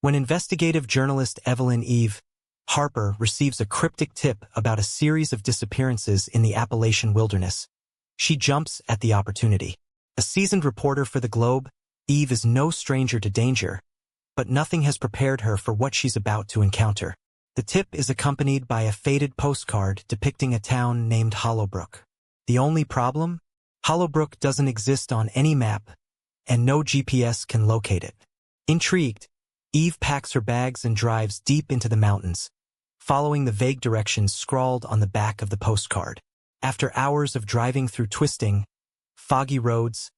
When investigative journalist Evelyn Eve Harper receives a cryptic tip about a series of disappearances in the Appalachian wilderness, she jumps at the opportunity. A seasoned reporter for the Globe, Eve is no stranger to danger, but nothing has prepared her for what she's about to encounter. The tip is accompanied by a faded postcard depicting a town named Hollowbrook. The only problem? Hollowbrook doesn't exist on any map, and no GPS can locate it. Intrigued, Eve packs her bags and drives deep into the mountains, following the vague directions scrawled on the back of the postcard. After hours of driving through twisting, foggy roads,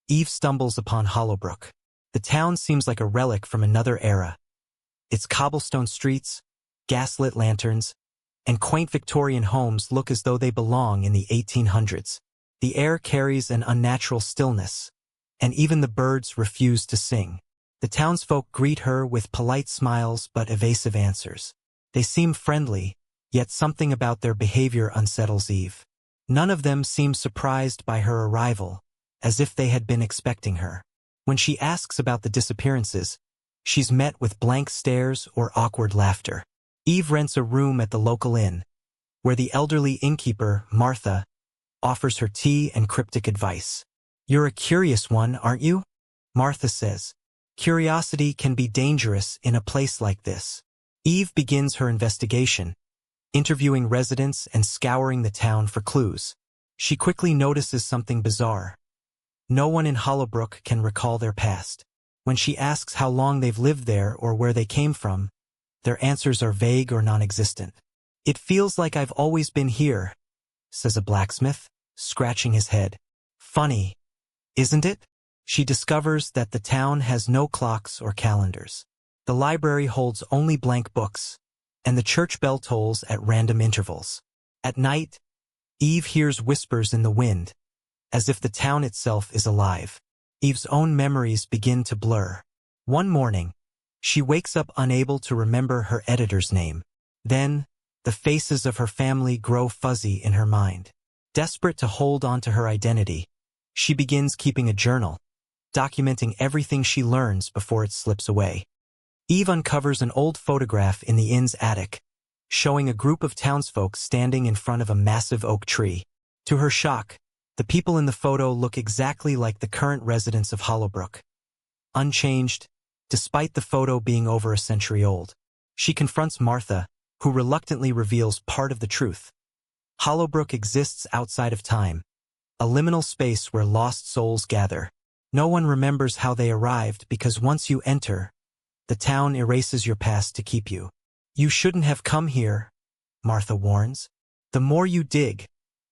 Eve stumbles upon Hollowbrook. The town seems like a relic from another era. Its cobblestone streets, gaslit lanterns, and quaint Victorian homes look as though they belong in the 1800s. The air carries an unnatural stillness, and even the birds refuse to sing. The townsfolk greet her with polite smiles but evasive answers. They seem friendly, yet something about their behavior unsettles Eve. None of them seem surprised by her arrival, as if they had been expecting her. When she asks about the disappearances, she's met with blank stares or awkward laughter. Eve rents a room at the local inn, where the elderly innkeeper, Martha, offers her tea and cryptic advice. "You're a curious one, aren't you?" Martha says. "Curiosity can be dangerous in a place like this." Eve begins her investigation, interviewing residents and scouring the town for clues. She quickly notices something bizarre. No one in Hollowbrook can recall their past. When she asks how long they've lived there or where they came from, their answers are vague or non-existent. "It feels like I've always been here," says a blacksmith, scratching his head. "Funny, isn't it?" She discovers that the town has no clocks or calendars. The library holds only blank books, and the church bell tolls at random intervals. At night, Eve hears whispers in the wind, as if the town itself is alive. Eve's own memories begin to blur. One morning, she wakes up unable to remember her editor's name. Then, the faces of her family grow fuzzy in her mind. Desperate to hold on to her identity, she begins keeping a journal, documenting everything she learns before it slips away. Eve uncovers an old photograph in the inn's attic, showing a group of townsfolk standing in front of a massive oak tree. To her shock, the people in the photo look exactly like the current residents of Hollowbrook. Unchanged, despite the photo being over a century old. She confronts Martha, who reluctantly reveals part of the truth. Hollowbrook exists outside of time, a liminal space where lost souls gather. No one remembers how they arrived because once you enter, the town erases your past to keep you. "You shouldn't have come here," Martha warns. "The more you dig,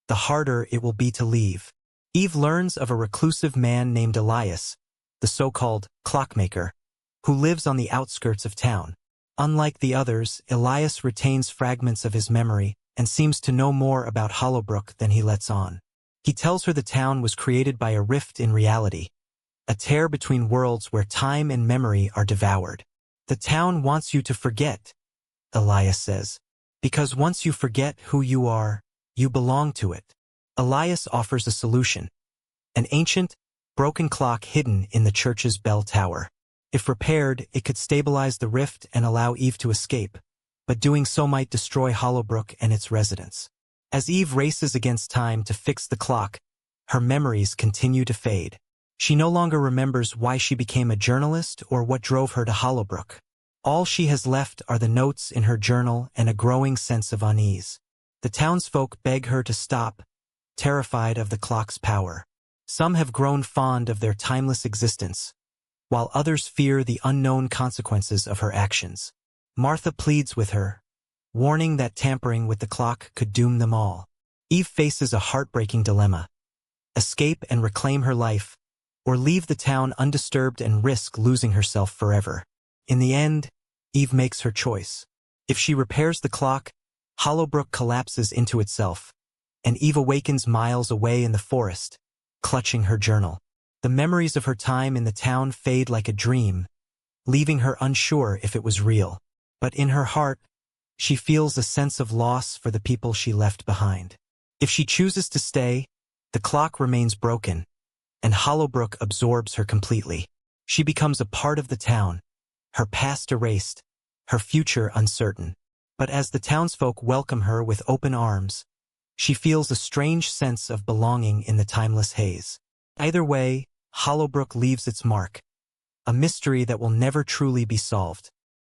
the harder it will be to leave." Eve learns of a reclusive man named Elias, the so-called clockmaker, who lives on the outskirts of town. Unlike the others, Elias retains fragments of his memory and seems to know more about Hollowbrook than he lets on. He tells her the town was created by a rift in reality, a tear between worlds where time and memory are devoured. "The town wants you to forget," Elias says, "because once you forget who you are, you belong to it." Elias offers a solution: an ancient, broken clock hidden in the church's bell tower. If repaired, it could stabilize the rift and allow Eve to escape, but doing so might destroy Hollowbrook and its residents. As Eve races against time to fix the clock, her memories continue to fade. She no longer remembers why she became a journalist or what drove her to Hollowbrook. All she has left are the notes in her journal and a growing sense of unease. The townsfolk beg her to stop, terrified of the clock's power. Some have grown fond of their timeless existence, while others fear the unknown consequences of her actions. Martha pleads with her, warning that tampering with the clock could doom them all. Eve faces a heartbreaking dilemma: escape and reclaim her life, or leave the town undisturbed and risk losing herself forever. In the end, Eve makes her choice. If she repairs the clock, Hollowbrook collapses into itself, and Eve awakens miles away in the forest, clutching her journal. The memories of her time in the town fade like a dream, leaving her unsure if it was real. But in her heart, she feels a sense of loss for the people she left behind. If she chooses to stay, the clock remains broken, and Hollowbrook absorbs her completely. She becomes a part of the town, her past erased, her future uncertain. But as the townsfolk welcome her with open arms, she feels a strange sense of belonging in the timeless haze. Either way, Hollowbrook leaves its mark, a mystery that will never truly be solved.